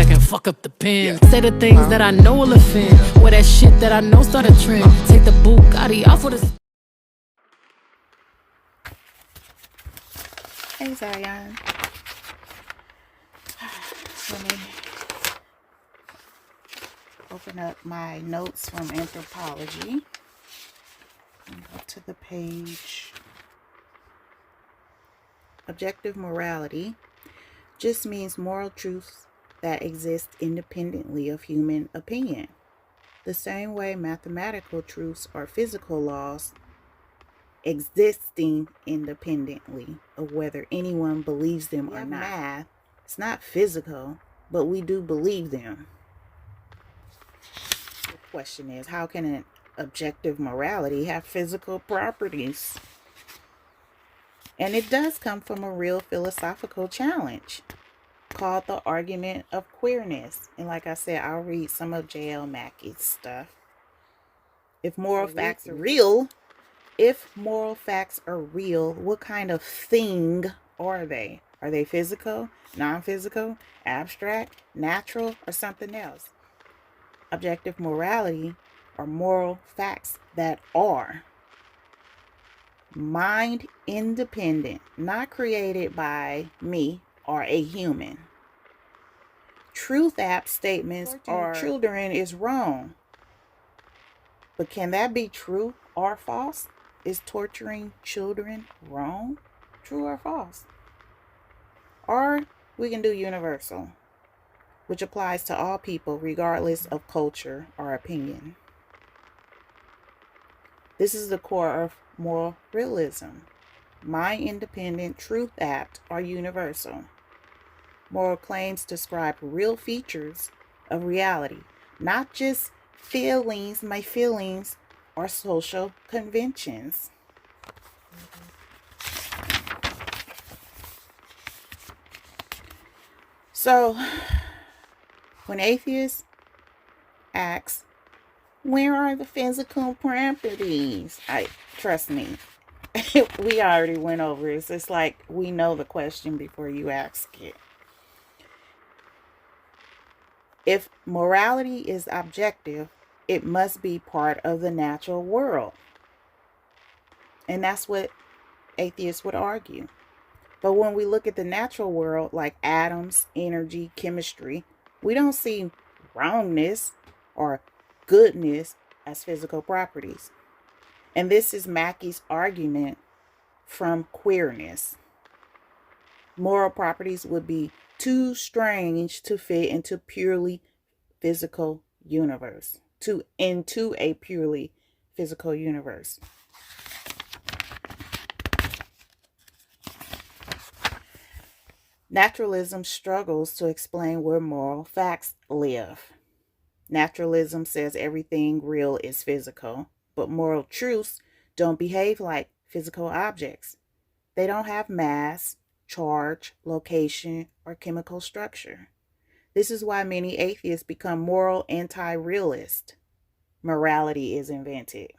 back and fuck up the pen. Say the things that I know will offend. Wear that shit that I know start a trend. Take the Bugatti off with a... Hey Zion. Let me open up my notes from Anthropology and go to the page. Objective morality just means moral truths that exist independently of human opinion. The same way mathematical truths are physical laws existing independently of whether anyone believes them or not. Math, it's not physical, but we do believe them. The question is, how can an objective morality have physical properties? And it does come from a real philosophical challenge called the argument of queerness. And like I said, I'll read some of J.L. Mackie's stuff. If moral facts are real, what kind of thing are they? Are they physical, non-physical, abstract, natural, or something else? Objective morality are moral facts that are mind independent, not created by me or a human. Truth app statements are children is wrong. But can that be true or false? Is torturing children wrong? True or false? Or we can do universal, which applies to all people regardless of culture or opinion. This is the core of moral realism. Mind-independent, truth-apt, or universal. Moral claims describe real features of reality, not just feelings, my feelings, or social conventions. So, when atheists ask, where are the physical properties? Trust me, we already went over it. It's like we know the question before you ask it. If morality is objective, it must be part of the natural world. And that's what atheists would argue. But when we look at the natural world, like atoms, energy, chemistry, we don't see wrongness or goodness as physical properties. And this is Mackie's argument from queerness. Moral properties would be too strange to fit into purely physical universe. Into a purely physical universe. Naturalism struggles to explain where moral facts live. Naturalism says everything real is physical, but moral truths don't behave like physical objects. They don't have mass, charge, location, or chemical structure. This is why many atheists become moral anti-realist. Morality is invented.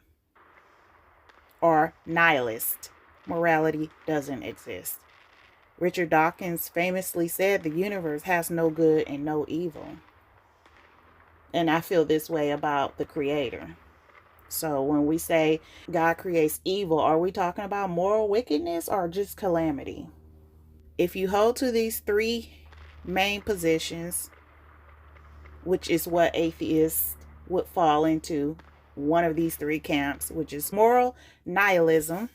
Or nihilist. Morality doesn't exist. Richard Dawkins famously said the universe has no good and no evil. And I feel this way about the Creator. So when we say God creates evil, are we talking about moral wickedness or just calamity? If you hold to these three main positions, which is what atheists would fall into, one of these three camps, which is moral nihilism.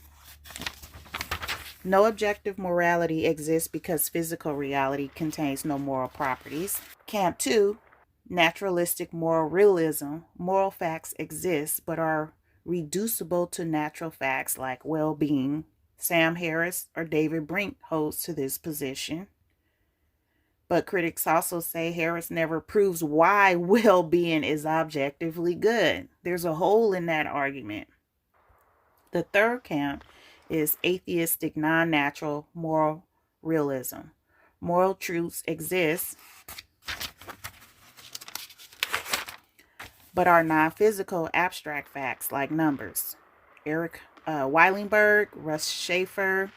No objective morality exists because physical reality contains no moral properties. Camp 2, naturalistic moral realism. Moral facts exist but are reducible to natural facts like well-being. Sam Harris or David Brink holds to this position. But critics also say Harris never proves why well-being is objectively good. There's a hole in that argument. The third camp is atheistic non-natural moral realism. Moral truths exist but are non-physical abstract facts like numbers. Eric Weilenberg, Russ Schaefer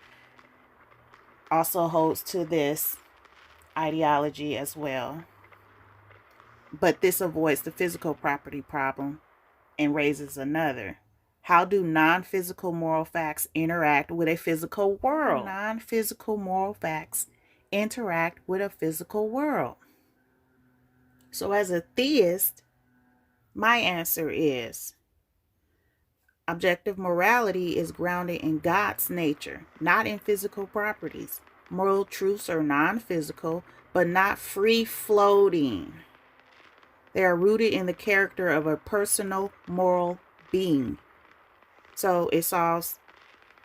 also holds to this ideology as well. But this avoids the physical property problem and raises another. How do non-physical moral facts interact with a physical world? Non-physical moral facts interact with a physical world. So as a theist, my answer is objective morality is grounded in God's nature, not in physical properties. Moral truths are non-physical, but not free-floating. They are rooted in the character of a personal moral being. So it solves,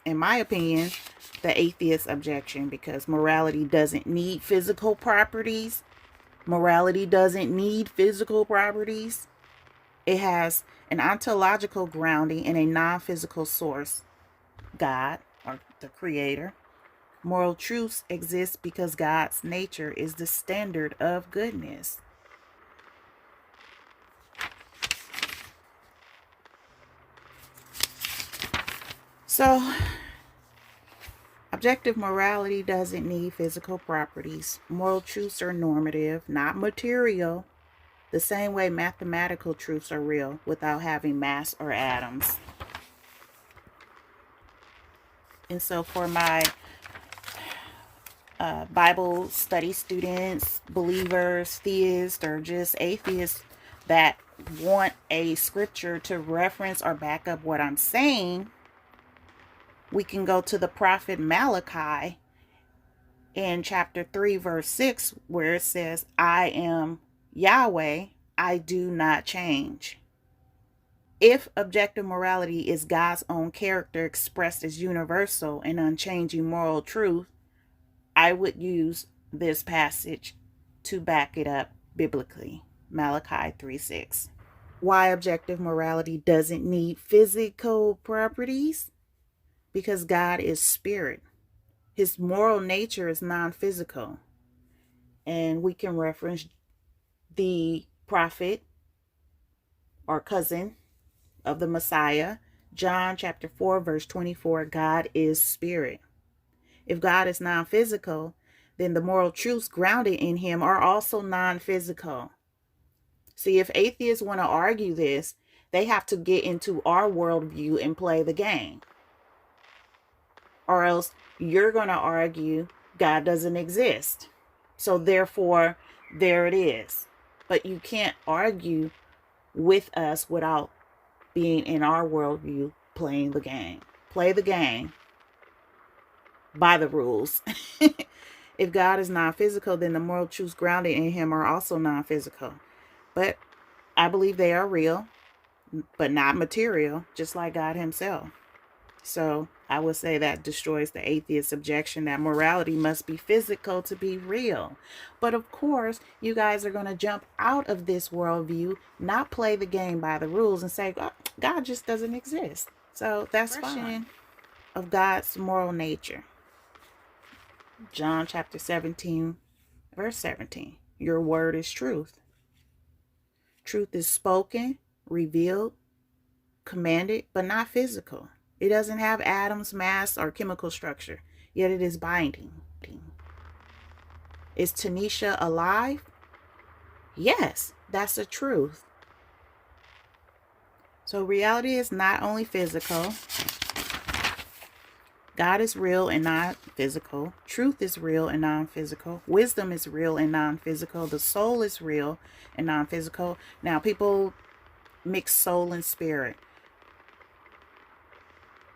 in my opinion, the atheist objection, because morality doesn't need physical properties. Morality doesn't need physical properties. It has an ontological grounding in a non-physical source, God, or the Creator. Moral truths exist because God's nature is the standard of goodness. So, objective morality doesn't need physical properties. Moral truths are normative, not material. The same way mathematical truths are real without having mass or atoms. And so for my Bible study students, believers, theists, or just atheists that want a scripture to reference or back up what I'm saying, we can go to the prophet Malachi in chapter 3, verse 6, where it says, I am Yahweh, I do not change. If objective morality is God's own character expressed as universal and unchanging moral truth, I would use this passage to back it up biblically. Malachi 3:6. Why objective morality doesn't need physical properties? Because God is spirit. His moral nature is non-physical. And we can reference the prophet or cousin of the Messiah, John chapter 4, verse 24, God is spirit. If God is non-physical, then the moral truths grounded in him are also non-physical. See, if atheists want to argue this, they have to get into our worldview and play the game. Or else you're going to argue God doesn't exist. So therefore, there it is. But you can't argue with us without being in our worldview, playing the game. Play the game by the rules. If God is non-physical, then the moral truths grounded in him are also non-physical. But I believe they are real, but not material, just like God himself. So I would say that destroys the atheist objection that morality must be physical to be real. But of course, you guys are going to jump out of this worldview, not play the game by the rules, and say, oh, God just doesn't exist. So that's fine. Of God's moral nature. John chapter 17, verse 17. Your word is truth. Truth is spoken, revealed, commanded, but not physical. It doesn't have atoms, mass, or chemical structure, yet it is binding. Is Tanisha alive? Yes, that's the truth. So reality is not only physical. God is real and non-physical. Truth is real and non-physical. Wisdom is real and non-physical. The soul is real and non-physical. Now, people mix soul and spirit.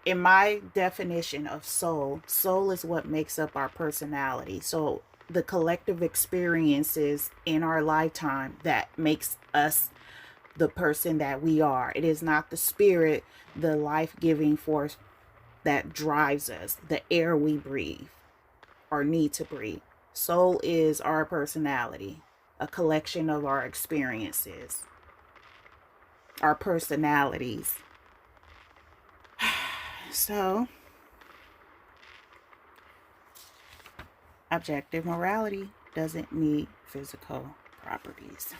In my definition of soul, soul is what makes up our personality. So the collective experiences in our lifetime that makes us the person that we are. It is not the spirit, the life-giving force that drives us, the air we breathe or need to breathe. Soul is our personality, a collection of our experiences, our personalities. So, objective morality doesn't need physical properties.